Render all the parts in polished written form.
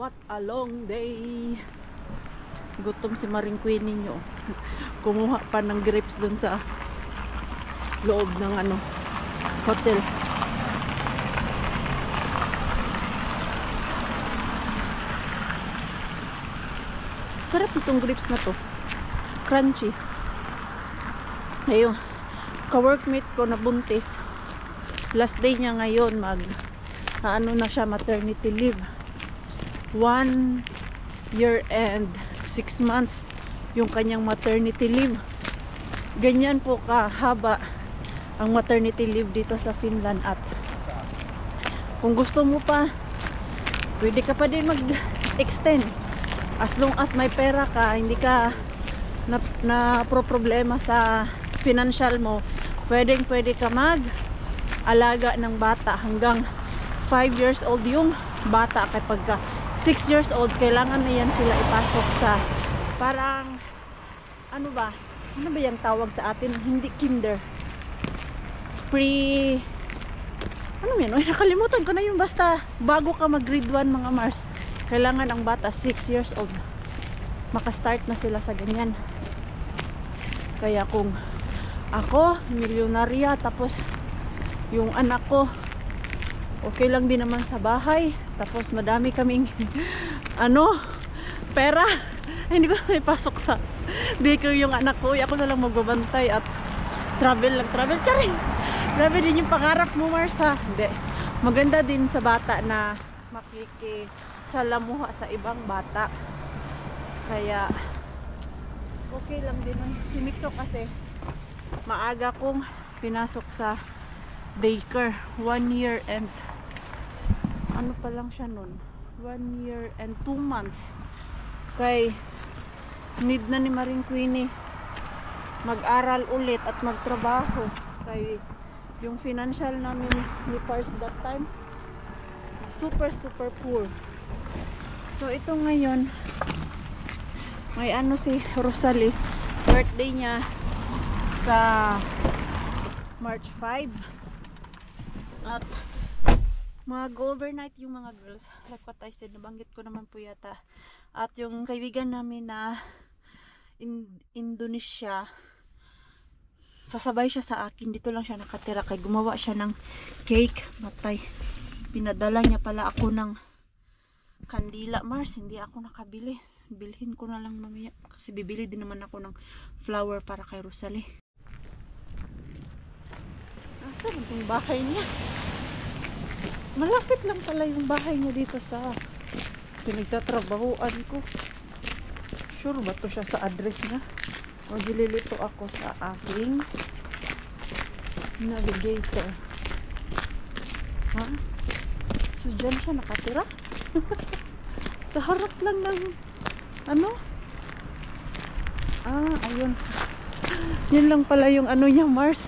What a long day. Gutom si Maring Queen ninyo. Kumuha pa ng grapes dun sa loob ng hotel. Sarap itong grapes na to. Crunchy. Ayun, ka-workmate ko na buntis. Last day niya ngayon na siya, maternity leave. 1 year and 6 months yung kanyang maternity leave. Ganyan po kahaba ang maternity leave dito sa Finland. At kung gusto mo pa, pwede ka pa din mag-extend as long as may pera ka, hindi ka na problema sa financial mo. Pwede ka mag-alaga ng bata hanggang 5 years old yung bata. Kapag 6 years old, kailangan na yan sila ipasok sa parang ano ba yung tawag sa atin? Hindi kinder, nakalimutan ko na yung, basta bago ka mag grade 1 mga Mars, kailangan ang bata 6 years old makastart na sila sa ganyan. Kaya kung ako milyonarya tapos yung anak ko okay lang din naman sa bahay, tapos madami kaming pera, hindi ko na ipasok sa daycare yung anak ko, ako na lang magbabantay at travel. Charing! Grabe din yung pangarap mo, Marsa. Hindi. Maganda din sa bata na makikisalamuha sa ibang bata. Kaya okay lang din. Si Mixo kasi maaga kong pinasok sa daycare. 1 year and pa lang siya nun, 1 year and 2 months. Kay need na ni Maring Queenie mag-aral ulit at magtrabaho. Kay yung financial namin ni Pars that time super poor. So ito ngayon may si Rosalie, birthday niya sa March 5 at mag-overnight yung mga girls, like what I said, nabanggit ko naman po yata. At yung kaibigan namin na Indonesia, sasabay siya sa akin, dito lang siya nakatira. Kaya gumawa siya ng cake, matay. Pinadala niya pala ako ng kandila, Mars. Hindi ako nakabili, bilhin ko na lang mamaya kasi bibili din naman ako ng flower para kay Rosalie. Asan yung bahay niya? Malapit lang pala yung bahay niya dito sa pinagtatrabahuan ko. Sure ba to siya sa address niya? Maglilito ako sa aking navigator. Ha? So dyan siya nakatira? Sa harap lang ng ayun. Yan lang pala yung niya, Mars.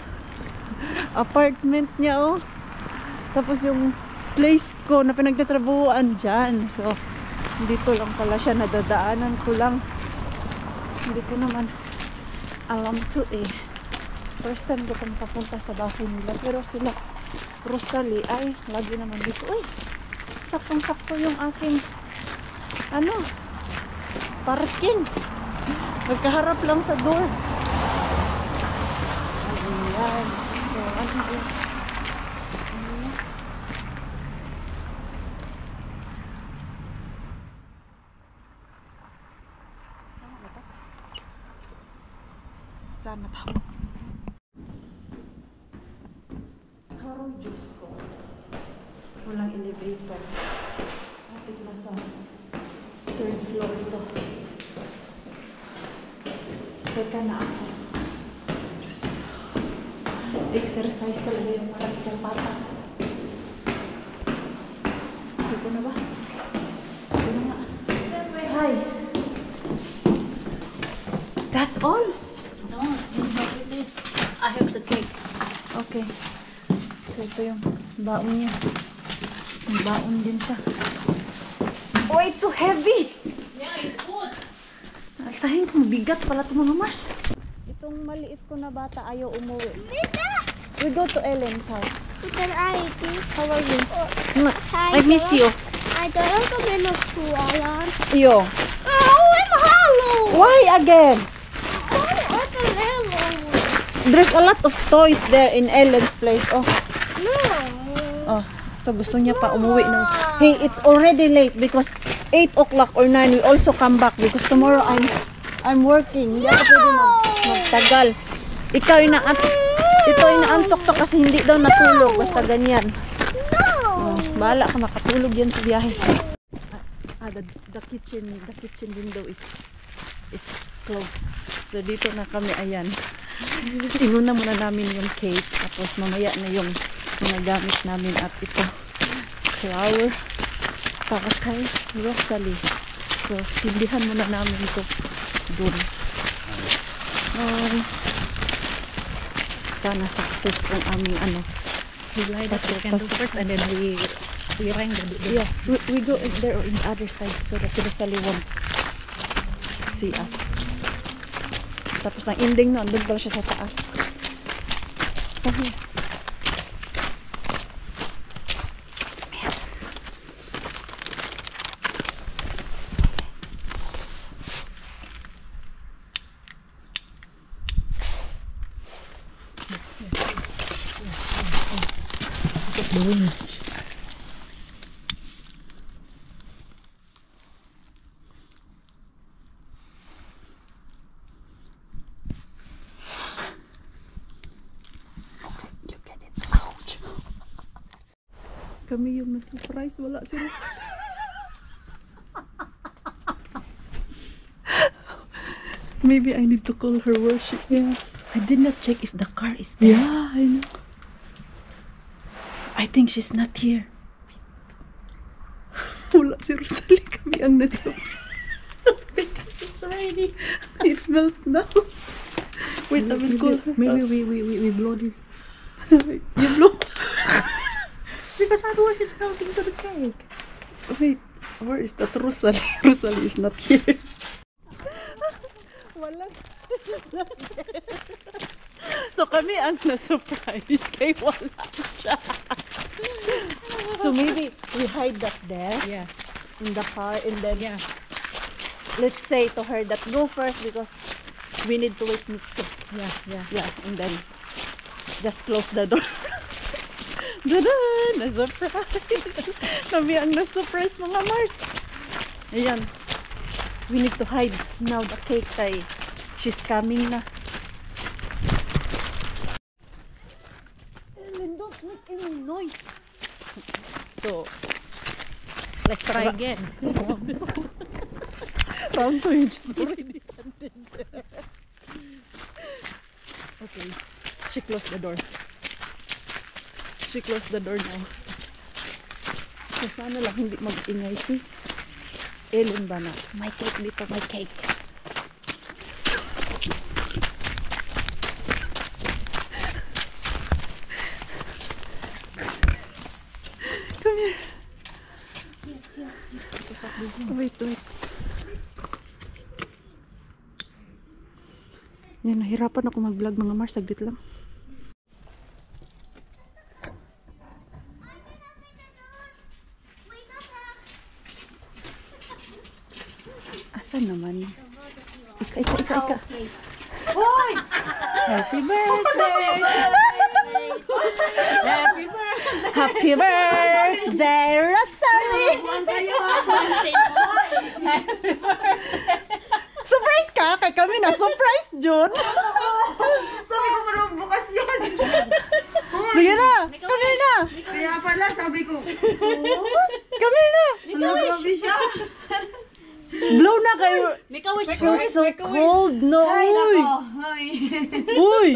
Apartment niya, oh. Tapos yung place ko na pinagtatrabuhan dyan. So dito lang pala siya, nadadaanan ko lang. Hindi ko naman alam to First time ko pang papunta sa bahay nila. Pero sila Rosalie ay lagi naman dito. Uy, saktong-sakto yung aking parking. Magkaharap lang sa door. Ayan. So sana tao. Harong Diyos ko. Walang elevator. Kapit na sa 3rd floor ito. Second na ako. Diyos ko. Exercise talaga yung marami kong bata. Dito na ba? Dito na nga. Hi! That's all? I have the cake. Okay. So ito yung baon niya. Yung baon din siya. Oh, it's so heavy! Yeah, it's good. Sahin kung bigat pala ito mga Mars. Itong maliit ko na bata ayaw umuwi. We go to Ellen's house. How are you? I miss you. I don't have to swallow. Iyo. Oh, I'm hollow. Why again? Oh, I'm hollow. There's a lot of toys there in Ellen's place. Oh, No. oh. So gusto niya pa umuwi ng... Hey, it's already late because 8 o'clock or 9 we also come back because tomorrow I'm working. Hindi ako pwede magtagal. Ikaw inaantok to kasi hindi daw natulog. Basta ganyan. No. Bahala ka makatulog yan sa biyahe. The kitchen window is it's closed. So dito na kami, ayan. Inuna muna namin yung cake tapos mamaya na yung mga gamit namin at ito flower para kay Rosalie. So sindihan muna namin ito doon. Sana success ang aming ano. We light the candle first and then we rang the Yeah, we go in there or in the other side so that Rosalie won't see us. Tapos ang ending nun, doon pala siya sa taas. Okay. Kami yung na-surprise, wala si Rosalie. Maybe I need to call her where she is. I did not check if the car is there. Yeah, I know. I think she's not here. Wala si Rosalie, kami ang It's ready. It's melt now. Wait, I will call her. Maybe we blow this. You blow? Because otherwise it's melting to the cake. Wait, where is that Rosalie? Rosalie is not here. Wala. So kami ang na-surprise kay wala siya. So maybe we hide that there Yeah. in the car and then Yeah. let's say to her that go first because we need to wait Mitsu. Yeah. Yeah. Yeah, and then just close the door. Dadan! Na-surprise! Kami ang na-surprise mga Mars. Ayan. We need to hide now the cake kay she's coming na. Ellen, don't make any noise. So, Let's try again. round 2 is just already standing there. Okay. She closed the door. She closed the door now. So, sana lang hindi mag-ingay si Ellen ba na? My cake dito, my cake. Come here. Wait. Yan, nahirapan ako mag-vlog mga Mars. Saglit lang. Asan naman? Ika. Hoy! Happy birthday! Happy birthday! Happy birthday, Rosalie! Surprise ka? Kay kami na surprise, Jud. Sabi ko pa naman bukas yun. Sige na! Kami na! Kaya pala sabi ko, Kami na! ano grabe siya. Blow na kayo! Make a wish You're so cold! No! Ay, Uy! nako. Ay. Uy!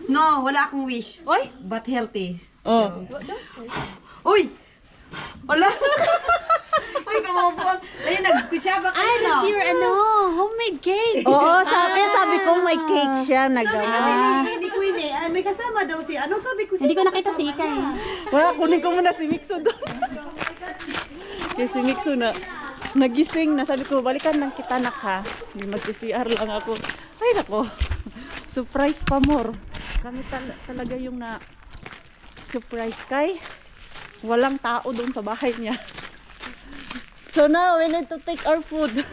No, wala akong wish. Oy! But healthy. Oh. Uy! Wala. Uy, kamabuang. Ayun, nagkutsaba ka I na. was your homemade cake. Oo, sabi ko may cake siya Sabi nagawa. kasi ni Queen eh, ay, may kasama daw si, ano sabi ko Hindi ko sino nakita si kasama Ika niya? Wala, kunin ko muna si Mixo doon. Kaya si Mixo na nagising na, sabi ko balikan lang kita nak ha. Mag-CR lang ako. Ay nako, surprise pa more. Kami talaga yung na surprise kay walang tao doon sa bahay niya. So now, we need to take our food.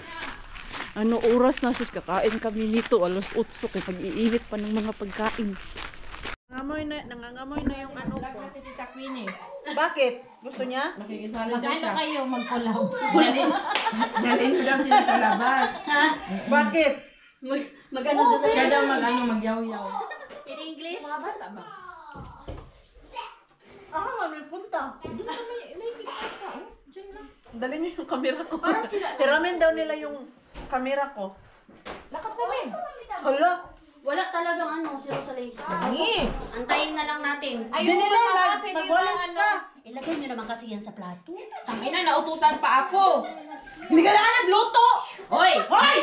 Ano oras na sus, kakain kami nito. Alas 8 kay pag-iinit pa ng mga pagkain. Nangangamoy na yung ano ko. Si Tita Queenie. Bakit? Gusto niya? Makikisali daw siya. Kayo magkulaw. Dalhin mo daw sila sa labas. Bakit? Magano doon Siya daw magyaw-yaw. in English? Mga bata ba? May punta. Diyan lang. Dali niyo yung camera ko. Hiramin daw nila yung camera ko. Lakad kami. Hala. Wala talagang ano, si Rosalie. Antayin na lang natin. Janila, magwalis ka. Ilagay nyo naman kasi yan sa plato. Tangina, nautusan pa ako. Hindi ka na nagluto. Hoy!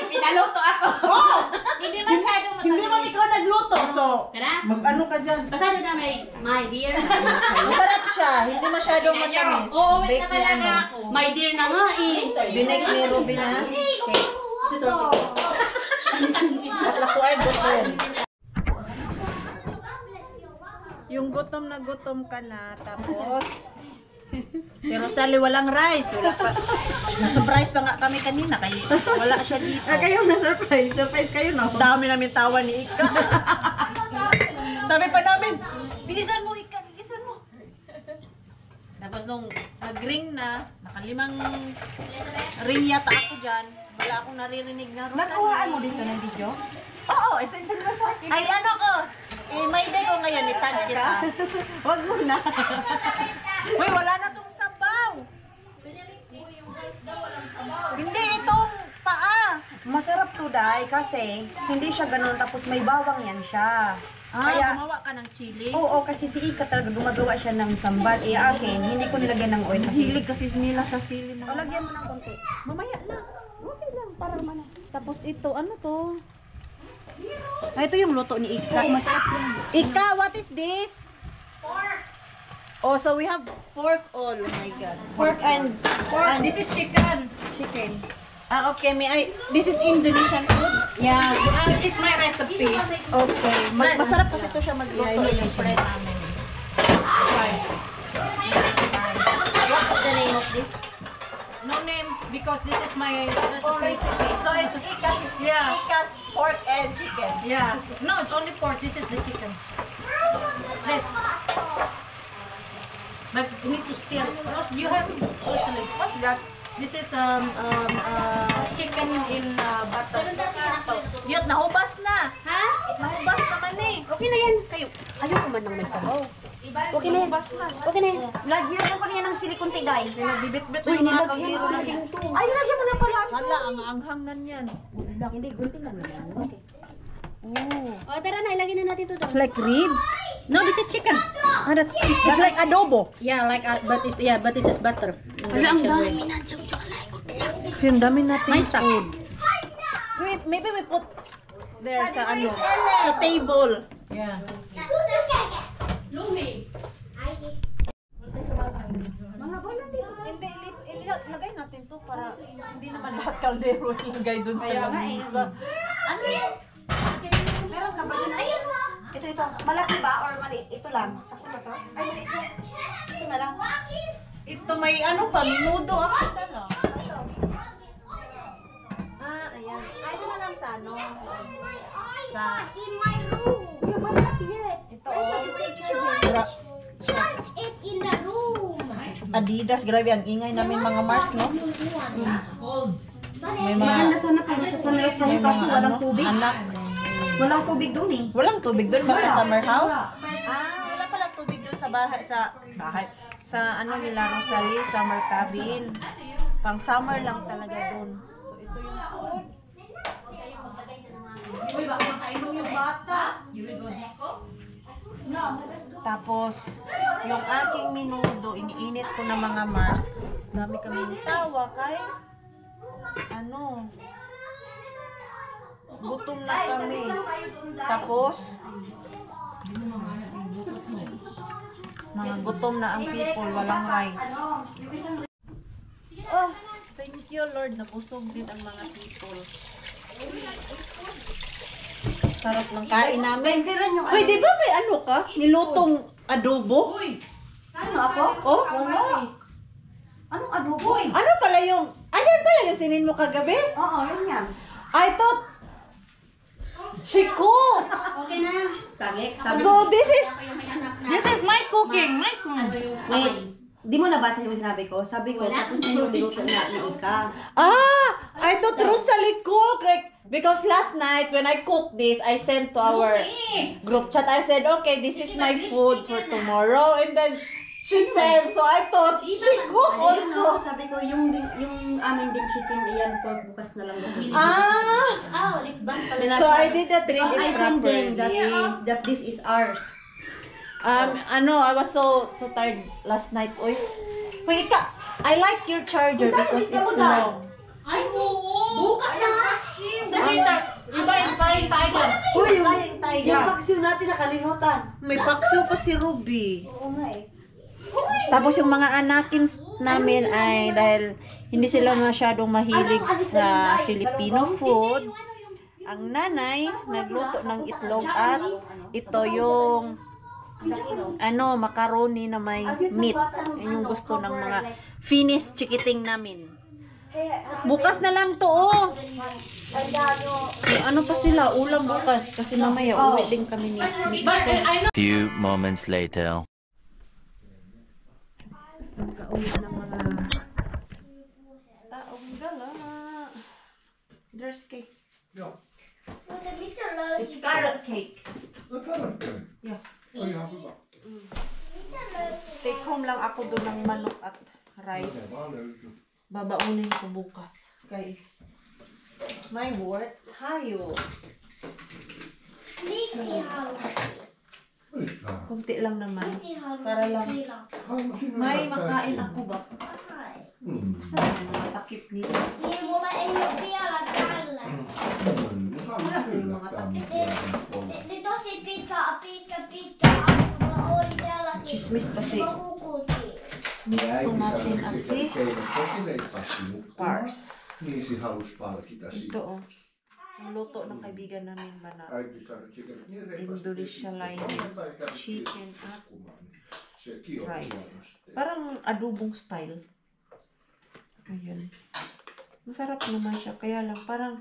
Pinaluto ako. Oh! Hindi masyadong Hindi man ikaw nagluto. So, Tara. mag-ano ka dyan. Kasali na my dear. Masarap siya. Hindi masyadong matamis. Oo, wait Bake na ni talaga ako. My dear na nga eh. Binake ni Ruby na. Ito. At ako ay gutom. Yung gutom na gutom ka na. Tapos, si Rosalie walang rice. Wala pa. Na-surprise pa nga kami kanina. Kaya wala siya dito. Kayo na surprise. Surprise kayo, no? Dami namin tawa ni Ika. Sabi pa namin, bilisan mo Ika, bilisan mo. Tapos nung nag-ring na, nakalimang ring yata ako dyan. Wala akong naririnig na Rosalie. Nakuhaan mo dito ng video? Oo, isa-isa mo sa akin. Ay ano ko, may day ko ngayon, itag kita. Wag mo na. Uy, wala na tong sabaw. Hindi, itong paa. Masarap to, Day, kasi hindi siya ganun tapos may bawang yan siya. Kaya, gumawa ka ng chili. oo, kasi si Ika talaga gumagawa siya ng sambal. Akin, hindi ko nilagyan ng oil. Hilig kasi nila sa sili na. Lagyan mo ng konti. Mamaya na. Okay lang, para man. Tapos ito, ano to? Ah, ito yung luto ni Ika. Oo, masarap yan. Ika, what is this? Pork. Oh, so we have pork all. Oh my God. Pork and This is chicken. chicken. Ah, okay. This is Indonesian food? Yeah. This is my recipe. Okay. Masarap kasi ito siya magluto. Yung friend namin. What's the name of this? No name because this is my Oh, recipe. So it's Yeah. Ika's pork and chicken. Yeah. No, it's only pork. This is the chicken. This. But you need to stir. Because you have usually. What's that? This is chicken in butter. Yun, nahubas na. Ha? Nahubas naman eh. Okay na yan. Kayo. Ayoko man ng may sabaw. Okay na yan. Nahubas na. Okay na yan. Lagyan ko niya ng silikon tigay. Nagbibit-bit na yung mga kagiro na yan. Ay, lagyan mo na pala. Hala, ang anghangan yan. Hindi, gunting lang naman. Okay. O, tara na. Ilagay na natin ito doon. Like ribs? No, this is chicken. Ah, that's chicken. It's like adobo. Yeah, like but this is butter. Wala, ang dami na. Yung dami nating My stuff. food. Wait, maybe we put there sa ano, sa table. Yeah. Lumi. Mga bola dito. Hindi, ilagay natin to para hindi naman lahat kaldero ilagay dun sa lamesa. Ano yan? Meron ka ba dyan? Ayun! Ito. Malaki ba or mali? Ito lang. Sakto na to? Ay, mali ito. Ito na lang. Ito may ano pa, minudo ako tala. Ah, ayan. Ay, ito na lang sa ano. Sa In my room. Yung malaki yet. ito oh. Charge it in the room. Adidas, grabe ang ingay namin mga Mars, no? May mga Maganda sana pag nasa sunrise tayo kaso walang tubig. anak. Walang tubig doon eh. Walang tubig doon basta summer house. Wala pala tubig doon sa bahay sa ano nila Rosalie, summer cabin. Pang summer lang talaga doon. So ito yung food. Uy, baka makainom yung bata. Tapos, yung aking minudo, iniinit ko ng mga Mars. Dami kami tawa kay ano, gutom na kami. Tapos, mga gutom na ang people, walang rice. Oh, thank you Lord, napusog din ang mga people. Sarap ng kain namin. Uy, di ba may ano ka? Nilutong adobo? Sino ako? Oh, wala. Anong adobo? Ano pala yung, Ayan pala yung sinin mo kagabi? Oo, yun yan. I thought Chico! Okay na. Kagik. So this is Ako yung may anak na. This is my cooking. My cooking. Ano yung Wait, di mo nabasa yung sinabi ko? Sabi ko, tapos na yung niluto na ni Ika. I thought Rosalie cook because last night when I cooked this, I sent to our group chat. I said, okay, this is my food for tomorrow, and then she said, so I thought she cooked Ayun, no, also. sabi ko, yung amin din chicken, iyan pork bukas na lang luto. Oh, lipban pala. So I did not drink Because I it sent them properly. that this is ours. I was so tired last night. Oy, wait, Ika, I like your charger because it's long. Ay, oo. Bukas na. The haters. Iba yung flying tiger. Uy, Flying tiger. yung vaccine natin nakalimutan. May paksiw pa si Ruby. Oo nga eh. Tapos yung mga anakin namin ay dahil hindi sila masyadong mahilig sa Filipino food. Ang nanay nagluto ng itlog at ito yung macaroni na may meat. Yun yung gusto ng mga Finnish chikiting namin. Bukas na lang to, oh. May ano pa sila, ulam bukas kasi mamaya uwi din kami ni Mixo. Few moments later. Kauwi ng mga taong gala. There's cake. It's carrot cake. Yeah. Take home lang ako doon ng manok at rice. Babaunin ko bukas. Kay my work tayo. Kunti lang naman. Para lang may makain ako ba? Saan mga takip nito? Mulla ei ole vielä tällaista. Ne tosi pitkä aika mulla oli sellaisia. Chismis pa si Mä nukutin. Mixo natin at si Pars. Niin se halusi palkita Ito siitä. oh. Ang luto ng kaibigan namin mana. Äiti sanoi, että se niin reippaasti Indonesia teki, line että jotain kävi chicken at nukkumaan, niin sekin on rice. huonosti. Parang adobong style. Ayan. Masarap naman siya. Kaya lang parang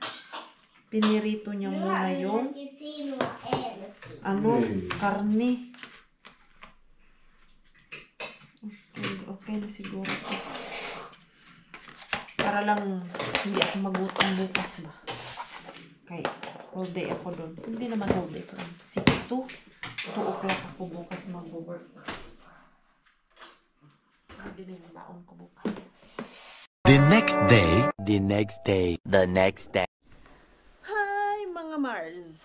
pinirito niya muna yung Sinua ensin. Niin. karne. Okay na siguro to. Para lang hindi ako magutom bukas ba. Okay, whole day ako doon. Hindi naman whole day. From 6 to 2 o'clock ako bukas mag-work. Hindi na yung baon ko bukas. The next day, the next day, the next day. Hi, mga Mars.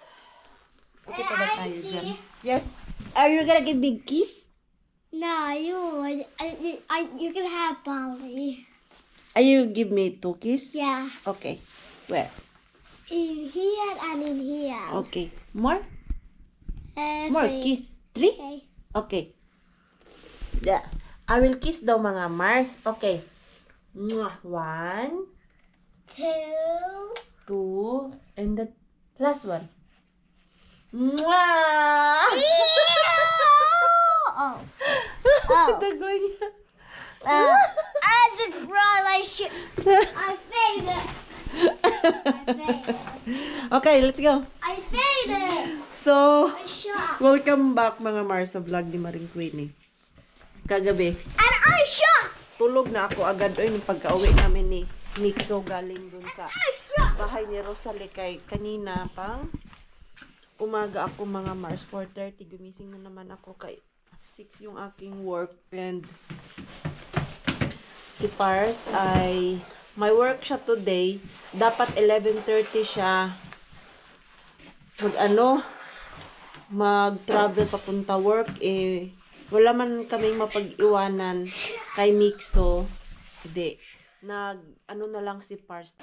Okay pa ba tayo dyan? Yes. Are you gonna give big kiss? No, you can have Polly. Are you give me 2 kiss? Yeah, Okay. Where? in here and in here. Okay. More? More kiss. 3? Okay. Okay. Yeah. I will kiss daw mga Mars. Okay. 1, 2. 2, and the last one. Mwah! Oh. Tagoy niya. I just realized I failed it. Okay, let's go. I failed it. So, I shot. welcome back mga Mars sa vlog ni Maring Queenie. Kagabi, And I shot. tulog na ako agad oy nung pagka-uwi namin ni Mixo galing dun sa I shot. bahay ni Rosalie kay kanina pang umaga ako mga Mars 4:30 gumising na naman ako kay 6 yung aking work and si Pars ay may work siya today dapat 11:30 siya mag-travel papunta work wala man kaming mapag-iwanan kay Mixo. Hindi. Na lang si Pars.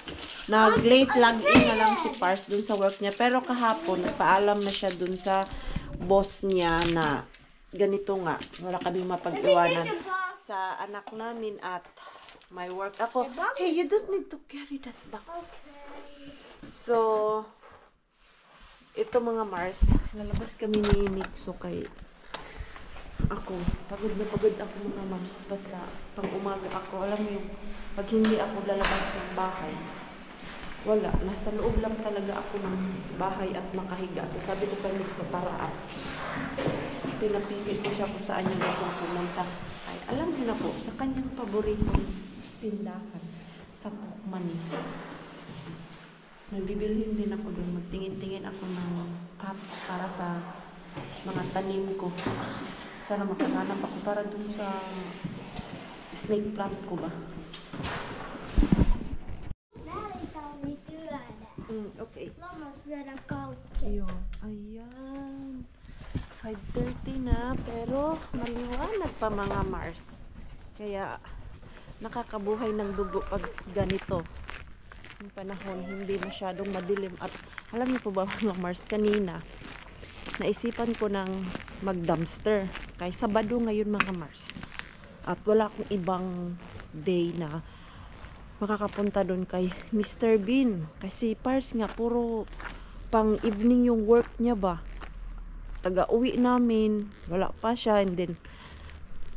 Nag-late log-in na lang si Pars dun sa work niya. Pero kahapon, nagpaalam na siya dun sa boss niya na ganito nga. Wala kaming mapag-iwanan sa anak namin at may work ako. Hey, you don't need to carry that box. So, ito mga Mars, lalabas kami ni Mixo kay ako. Pagod na pagod ako mga Mars. Basta pang umaga ako. Alam mo yung pag hindi ako lalabas ng bahay, wala. Nasa loob lang talaga ako ng bahay at makahiga. So, sabi ko kay Mix, paraan. Pinapigil ko siya kung saan niya gusto pumunta. Ay, alam niyo na po, sa kanyang paboritong tindahan sa Tukmani. Nabibilhin din ako doon. Magtingin-tingin ako ng pot para sa mga tanim ko. Sana makahanap ako para doon sa snake plant ko ba. Daddy told me to ride that. Okay. Mama's read a coat. Ayan. 5:30 na, pero maliwanag pa mga Mars. Kaya nakakabuhay ng dugo pag ganito. Yung panahon, hindi masyadong madilim. At alam niyo po ba mga Mars, kanina, naisipan ko ng mag-dumpster. Kaya Sabado ngayon mga Mars. At wala akong ibang day na makakapunta doon kay Mr. Bean. Kasi Pars nga, puro pang evening yung work niya ba. Taga-uwi namin, wala pa siya. And then,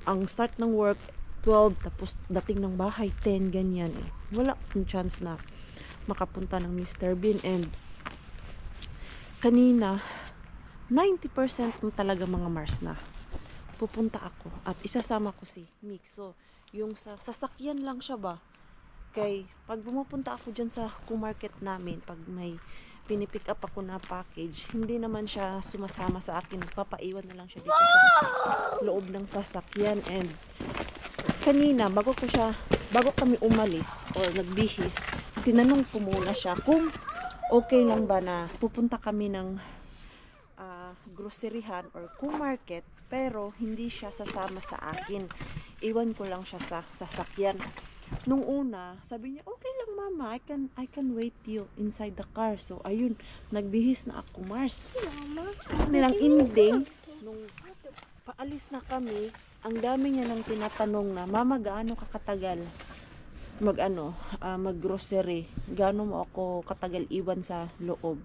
ang start ng work, 12, tapos dating ng bahay, 10, ganyan eh. Wala akong chance na makapunta ng Mr. Bean. And kanina, 90% mo talaga mga Mars na pupunta ako at isasama ko si Mix. So, yung sa sasakyan lang siya ba? Kay, pag pumupunta ako dyan sa market namin, pag may pinipick up ako na package, hindi naman siya sumasama sa akin. Papaiwan na lang siya dito sa loob ng sasakyan. And kanina, bago kami umalis or nagbihis, tinanong ko muna siya kung okay lang ba na pupunta kami ng groceryhan or market, pero hindi siya sasama sa akin. Iwan ko lang siya sa sasakyan. Nung una, sabi niya, okay lang mama, I can wait you inside the car. So, ayun, nagbihis na ako, Mars. Nilang ending, nung paalis na kami, ang dami niya nang tinatanong na, mama, gaano ka katagal mag-grocery? Gaano mo ako katagal iwan sa loob?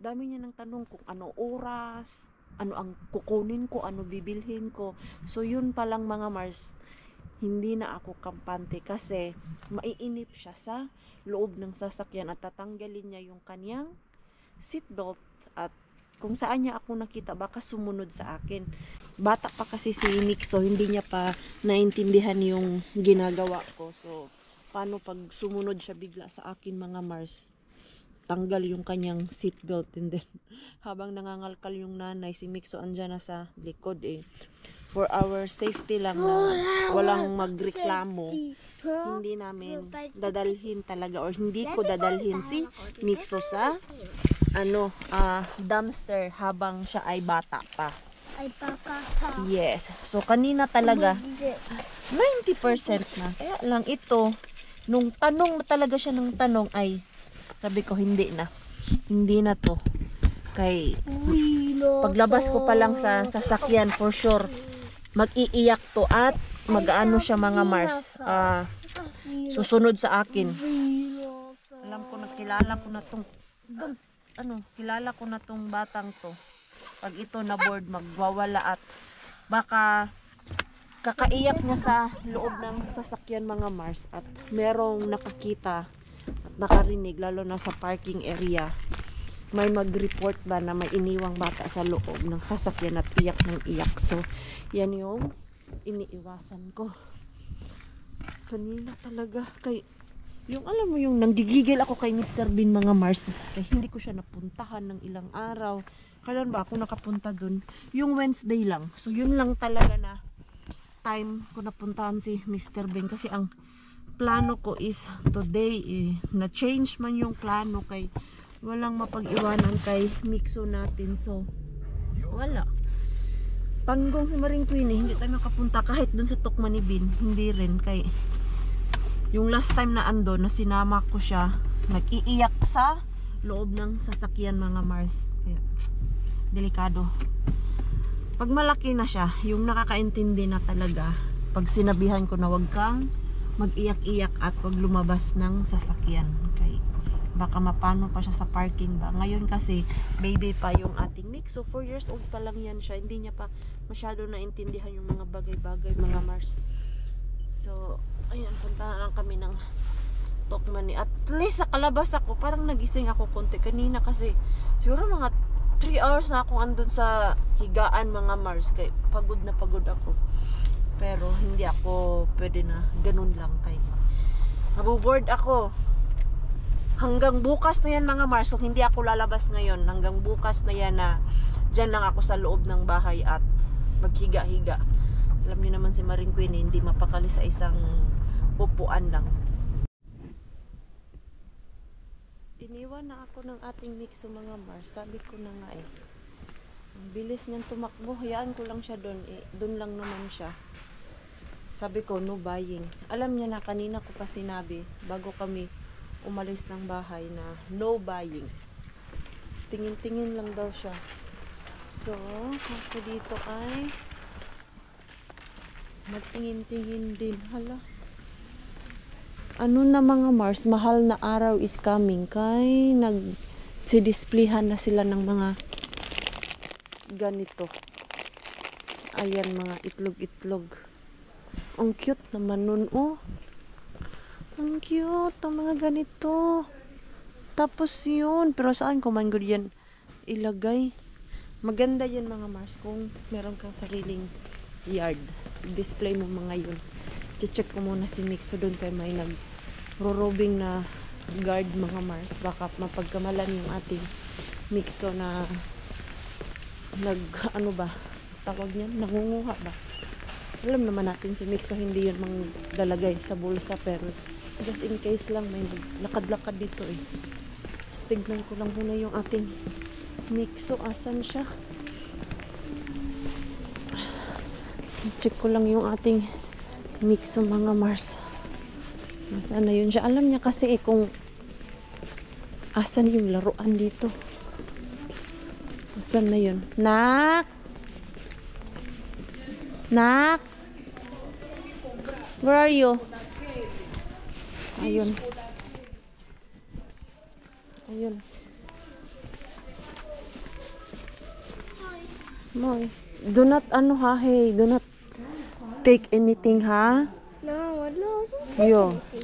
Dami niya nang tanong kung ano oras, ano ang kukunin ko, ano bibilhin ko. So, yun palang mga Mars, hindi na ako kampante kasi maiinip siya sa loob ng sasakyan at tatanggalin niya yung kanyang seatbelt at kung saan niya ako nakita baka sumunod sa akin. Bata pa kasi si Nick, so hindi niya pa naintindihan yung ginagawa ko. So paano pag sumunod siya bigla sa akin mga Mars, tanggal yung kanyang seatbelt, and then habang nangangalkal yung nanay, si Mixo andyan na sa likod eh. For our safety lang na walang magreklamo, hindi namin dadalhin talaga or hindi ko dadalhin si Mixo sa dumpster habang siya ay bata pa. Ay, papa. Yes. So kanina talaga 90% na. Kaya lang ito, nung tanong talaga siya ng tanong ay sabi ko hindi na to. Kay paglabas ko pa lang sa sasakyan, for sure mag-iiyak to at mag-ano siya mga Mars, susunod sa akin. Alam ko na, kilala ko na tong batang to. Pag ito na board, magwawala at baka kakaiyak niya sa loob ng sasakyan mga Mars at merong nakakita at nakarinig, lalo na sa parking area, may mag-report ba na may iniwang bata sa loob ng sasakyan at iyak ng iyak. So yan yung iniiwasan ko kanina talaga. Kay yung alam mo yung nanggigigil ako kay Mr. Bean mga Mars, kaya hindi ko siya napuntahan ng ilang araw. Kailan ba ako nakapunta dun? Yung Wednesday lang. So yun lang talaga na time ko napuntahan si Mr. Bean, kasi ang plano ko is today na-change man yung plano kay walang mapag-iwanan kay Mixo natin. So wala. Tanggong si Maring Queen hindi tayo makapunta kahit dun sa Tukmani Bean. Hindi rin kay yung last time na ando na sinama ko siya, nag-iiyak sa loob ng sasakyan mga Mars. Kaya, delikado. Pag malaki na siya, yung nakakaintindi na talaga, pag sinabihan ko na wag kang mag-iyak-iyak at pag lumabas ng sasakyan. Okay. baka mapano pa siya sa parking ba. Ngayon kasi baby pa yung ating mix, so 4 years old pa lang yan siya, hindi niya pa masyado naintindihan yung mga bagay-bagay mga Mars. So ayan, punta na lang kami ng Tokmani. At least nakalabas ako, parang nagising ako konti kanina kasi siguro mga 3 hours na akong andun sa higaan mga Mars, kay pagod na pagod ako. Pero hindi ako pwede na ganun lang, kay nabuboard ako. Hanggang bukas na yan mga Mars, kung hindi ako lalabas ngayon, hanggang bukas na yan na dyan lang ako sa loob ng bahay at maghiga-higa. Alam niyo naman si Maring Queen, hindi mapakali sa isang upuan lang. Iniwan na ako ng ating mixo mga Mars. Sabi ko na nga ang bilis niyang tumakbo, hayaan ko lang siya doon, doon lang naman siya. Sabi ko no buying. Alam niya na, kanina ko pa sinabi bago kami umalis ng bahay na no buying. Tingin-tingin lang daw siya. So ako dito ay magtingin-tingin din. Hala, ano na mga Mars, mahal na araw is coming, kay nagsidisplayhan na sila ng mga ganito. Ayan, mga itlog-itlog. Ang cute naman nun, oh. Ang cute ang mga ganito. Tapos yun, pero saan ko man good yan ilagay? Maganda yan mga Mars kung meron kang sariling yard. Display mo mga yun. Check ko muna si Mixo doon, kay may nag-robing na guard mga Mars. Baka mapagkamalan yung ating Mixo na ano ba tawag niyan, nangunguha ba. Alam naman natin si Mixo hindi yun maglalagay sa bulsa, pero just in case lang may lakad-lakad dito eh. Tignan ko lang muna yung ating Mixo, asan siya. Check ko lang yung ating Mixo mga Mars. Nasaan na yun siya? Alam niya kasi kung asan yung laruan dito. Asan na yun? Nak! Nak! Where are you? Ayun. Ayun. Moy. Do not hey, do not take anything, ha? No, no.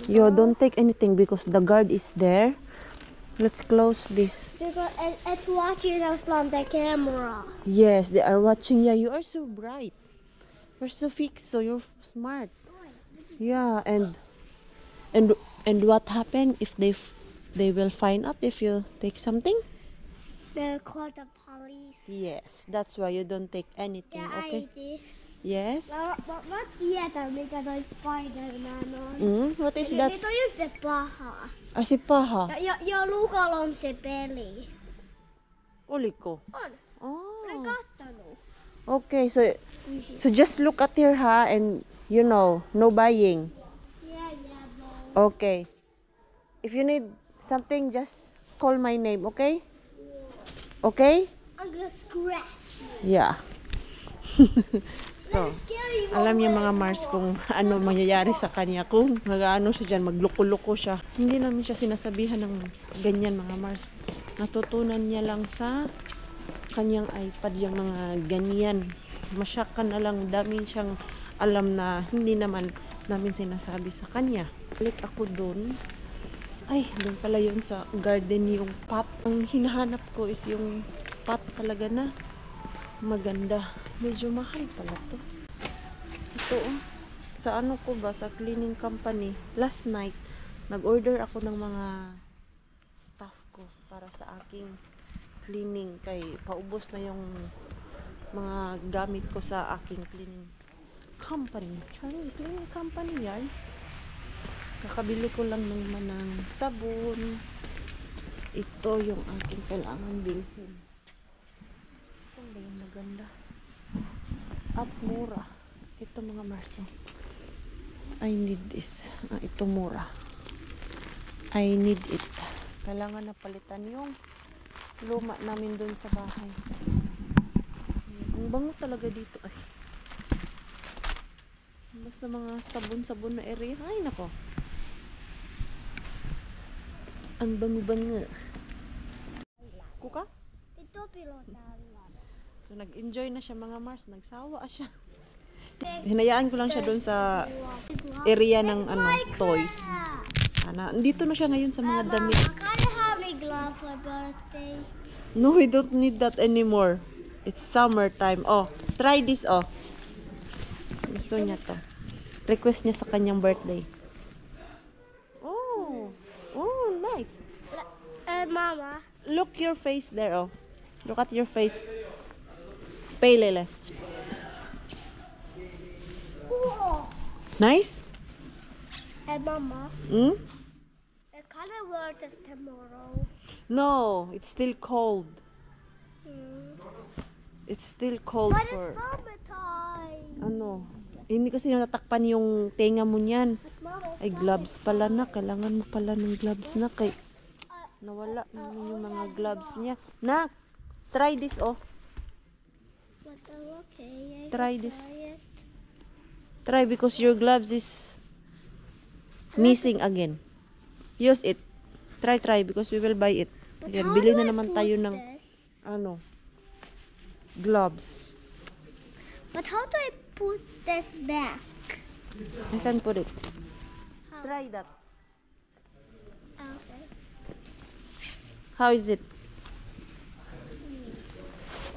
Yo, don't take anything because the guard is there. Let's close this. Because it's watching us from the camera. Yes, they are watching. Yeah, you are so bright. You're so fixed, so you're smart. Yeah, and what happen if they will find out if you take something? They'll call the police. Yes, that's why you don't take anything. Yeah, Okay. I did. Yes. But what theater because I Spider-Man on? What is that? Dito yung si Paha. Si Paha. Yung luka lang si Belly. Uli ko. On. Oh. Regatta no. Okay, so just look at here, ha, and no buying. Yeah, bro. Okay. If you need something, just call my name, okay? Okay? I'm gonna scratch you. Yeah. So, Scary alam niya mga Mars kung ano mangyayari sa kanya kung mag-ano siya dyan, magluko-luko siya. Hindi namin siya sinasabihan ng ganyan mga Mars. Natutunan niya lang sa kanyang iPad yung mga ganyan. Masyakan na lang, dami siyang alam na hindi naman namin sinasabi sa kanya. Balik ako doon. Ay, doon pala yun sa garden yung pot. Ang hinahanap ko is yung pot talaga na maganda. Medyo mahal pala to. Ito sa ano ko ba, sa cleaning company. Last night, nag-order ako ng mga stuff ko para sa aking cleaning. Kay paubos na yung mga gamit ko sa aking cleaning company. Cleaning company yan. Kakabili ko lang naman ng sabon. Ito yung aking kailangan bilhin. Saan ba yung maganda? At mura. Ito mga Marso. I need this. Ito mura. I need it. Kailangan na palitan yung luma namin dun sa bahay. Ang bango talaga dito. Ay. Basta mga sabon-sabon na area. Ay nako. Ang bango-bango. Kuka? Ito pilota. So, nag-enjoy na siya mga Mars. Nagsawa siya. Hinayaan ko lang siya doon sa area ng toys. Dito na siya ngayon sa mga damit. Can I have a glove for birthday? No, we don't need that anymore. It's summertime. Oh, try this, oh. Gusto niya to. Request niya sa kanyang birthday. Oh, nice. Mama. Look your face there, oh. Look at your face. Paylele. Oh. Nice? Mama. Hmm? Can I wear this tomorrow? No, it's still cold. It's still cold But for... it's summertime. Hindi kasi natatakpan yung tenga mo niyan. Mama, Ay, gloves pala na. Kailangan mo pala ng gloves na. Kay nawala na yung mga gloves niya. Nak, try this, oh. but okay. Try this. Try it. Try because your gloves is missing again. Use it. Try because we will buy it. But Ayan, how bili do na I naman put tayo ng this? gloves. But how do I put this back? I can put it. How? Try that. Okay. How is it?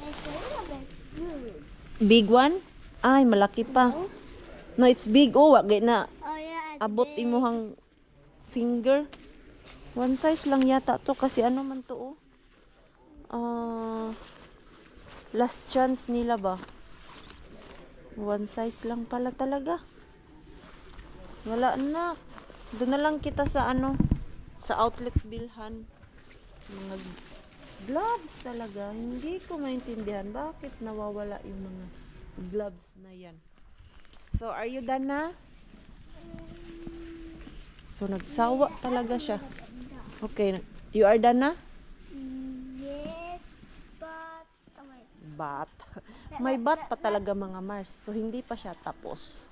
It's a little bit good. Big one? Ay, malaki pa. No, it's big. Oh, wag na. Oh yeah. It's Abot big. imuhang finger. One size lang yata to kasi ano man to, oh. Last chance nila ba? One size lang pala talaga. Wala na. Doon na lang kita sa sa outlet bilhan. Mga gloves talaga. Hindi ko maintindihan bakit nawawala yung mga gloves na yan. So, are you done na? So, nagsawa talaga siya. Okay. You are done na? Yes, but oh wait. Bat. May bat pa talaga mga Mars. So, hindi pa siya tapos.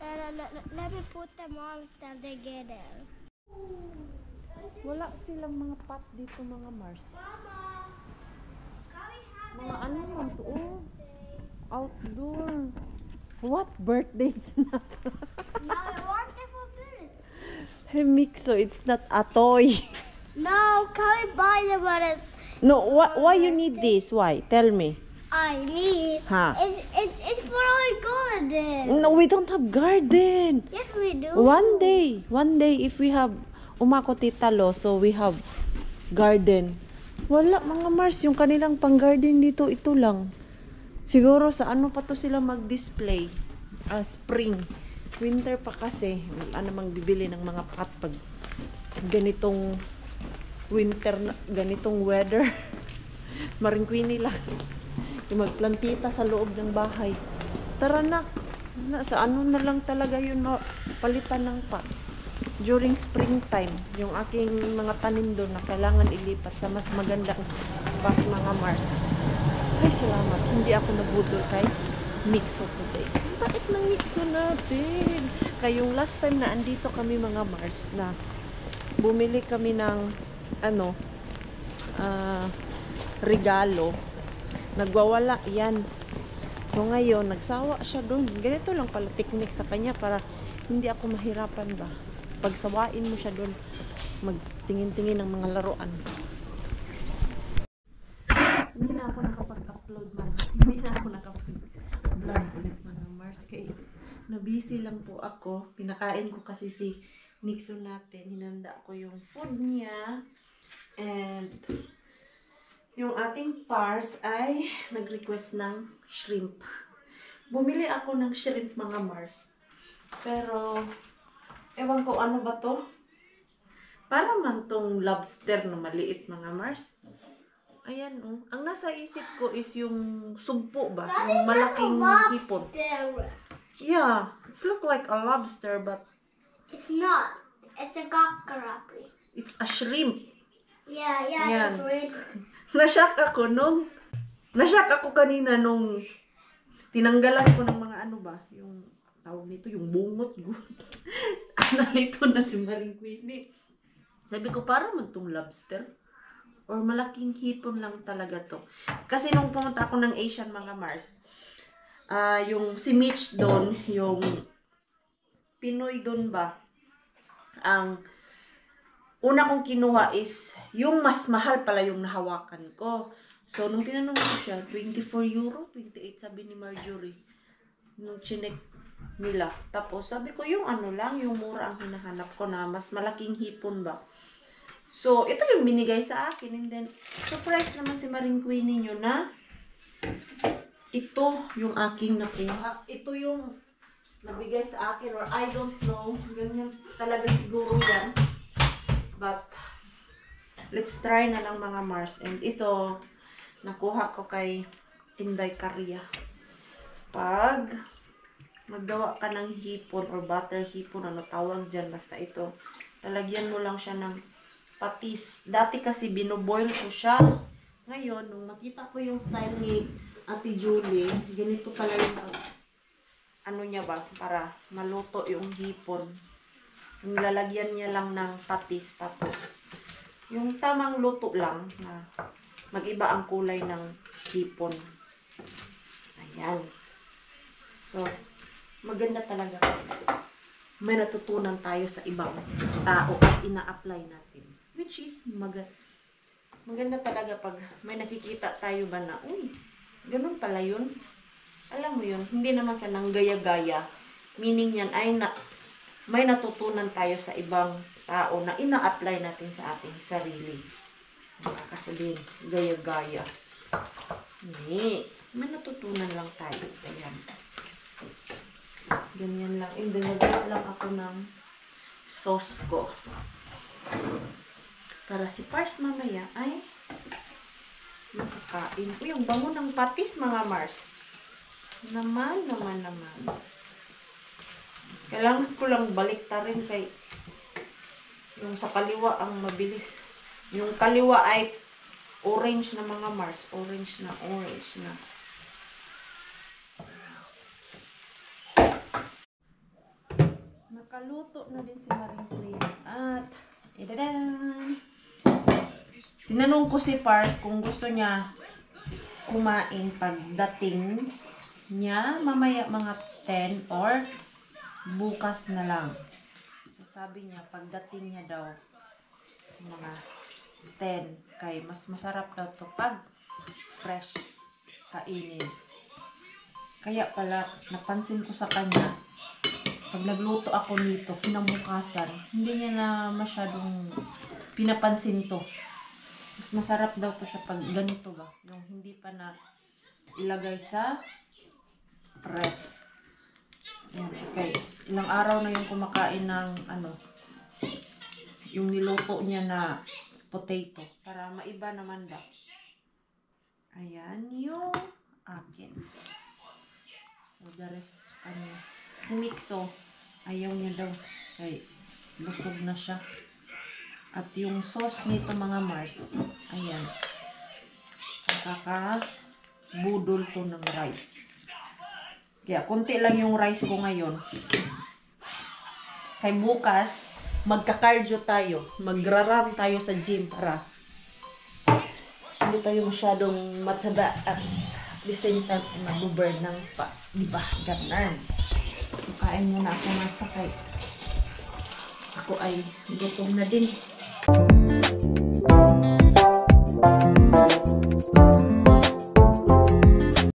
Let me put them on still together. Wala silang mga pot dito mga Mars. Mga ano man to, oh. Outdoor. What birthdays na to? Now I want it for birthday. Hey, Mixo, it's not a toy. No, can we buy it when it? No, why you need this? Why? Tell me. I need. Ha? It's for our garden. No, we don't have garden. Yes, we do. One day if we have umako Tita Lo, so we have garden. Wala mga Mars, yung kanilang pang-garden dito, ito lang. Siguro sa ano pa to sila mag-display? Spring. Winter pa kasi. Wala namang bibili ng mga pot pag ganitong winter, ganitong weather. Maring Queenie lang. Yung magplantita sa loob ng bahay. Tara na. Sa ano na lang talaga yun palitan ng pot. During springtime, yung aking mga tanim doon na kailangan ilipat sa mas magandang pot mga Mars. Ay, salamat. Hindi ako nabudol kay Mixo today. Bakit nang Mixo natin? Kayong last time na andito kami mga Mars na bumili kami ng regalo. Nagwawala yan. So ngayon, nagsawa siya doon. Ganito lang pala technique sa kanya para hindi ako mahirapan ba. Pagsawain mo siya doon, magtingin-tingin ng mga laruan. Hindi na ako nakapag-upload Hindi na ako nakapag-vlog ulit mga Mars. Kaya na-busy lang po ako. Pinakain ko kasi si Mixo natin. Hinanda ko yung food niya. And yung ating pars ay nag-request ng shrimp. Bumili ako ng shrimp mga Mars. Pero ewan ko ano ba to? Para man tong lobster na maliit mga Mars. Ayan, oh. Ang nasa isip ko is yung sumpo ba? Yung malaking hipon. Yeah, it's look like a lobster but It's not. It's a cockroach. it's a shrimp. Yeah, Yan. it's red. Nashock ako kanina nung tinanggalan ko ng mga ano ba, yung tawag nito, yung bungot. Nalito na si Maring Queenie. Sabi ko, para magtong lobster. Or malaking hipon lang talaga to. Kasi nung pumunta ako ng Asian mga Mars, yung si Mitch doon, yung Pinoy doon ba, ang una kong kinuha is, yung mas mahal pala yung nahawakan ko. So, nung tinanong ko siya, 24 euro, 28 sabi ni Marjorie. Nung chinek nila. Tapos, sabi ko, yung ano lang, yung mura ang hinahanap ko na mas malaking hipon ba. So, ito yung binigay sa akin. And then, surprise naman si Maring Queenie nyo na ito yung aking nakuha. Ito yung nabigay sa akin or I don't know. Ganyan talaga siguro yan. But, let's try na lang mga Mars. And ito, nakuha ko kay Inday Caria. Pag maggawa ka ng hipon or butter hipon, ano tawag dyan, basta ito, talagyan mo lang siya ng patis. Dati kasi binoboil ko siya. Ngayon, nung makita ko yung style ni Ate Julie, ganito pala yung ano niya ba, para maluto yung hipon. Nilalagyan niya lang ng patis. Tapos, yung tamang luto lang na mag-iba ang kulay ng hipon. Ayan. So, maganda talaga. May natutunan tayo sa ibang tao at ina-apply natin. Which is, maganda talaga pag may nakikita tayo ba na, uy, ganun pala yun. Alam mo yun, hindi naman sa nang gaya-gaya. Meaning yan ay may natutunan tayo sa ibang tao na ina-apply natin sa ating sarili. Makakasabihin, gaya-gaya. Hindi. May natutunan lang tayo. Ayan. Ganyan lang. And then, nagawa lang ako ng sauce ko. Para si Pars mamaya ay makakain. Uy, ang bango ng patis mga Mars. Naman. Kailangan ko lang baliktarin kay yung sa kaliwa ang mabilis. Yung kaliwa ay orange na mga Mars. Orange na. Nakaluto na din si Maring Queenie. At, idadan! Tinanong ko si Pars kung gusto niya kumain pagdating niya mamaya mga 10 or bukas na lang. So, sabi niya, pagdating niya daw mga 10. Kay mas masarap daw to pag fresh kainin. Kaya pala, napansin ko sa kanya, pag nagluto ako nito, kinabukasan, hindi niya na masyadong pinapansin to. Mas masarap daw to siya pag ganito ba, yung hindi pa na ilagay sa ref. Okay, ilang araw na yung kumakain ng yung niluto niya na potato. Para maiba naman ba. Ayan yung akin. So, the rest kanya. Si Mixo, ayaw niya daw. Kay busog na siya. At yung sauce nito mga Mars, ayan. Nakaka-budol to ng rice. Kaya, konti lang yung rice ko ngayon. Kay bukas, magka-cardio tayo. Magra-run tayo sa gym para hindi tayo masyadong mataba at the same time mag-burn ng fats. Diba? Ganun. So, kain muna ako masakay. Ako ay gutom na din.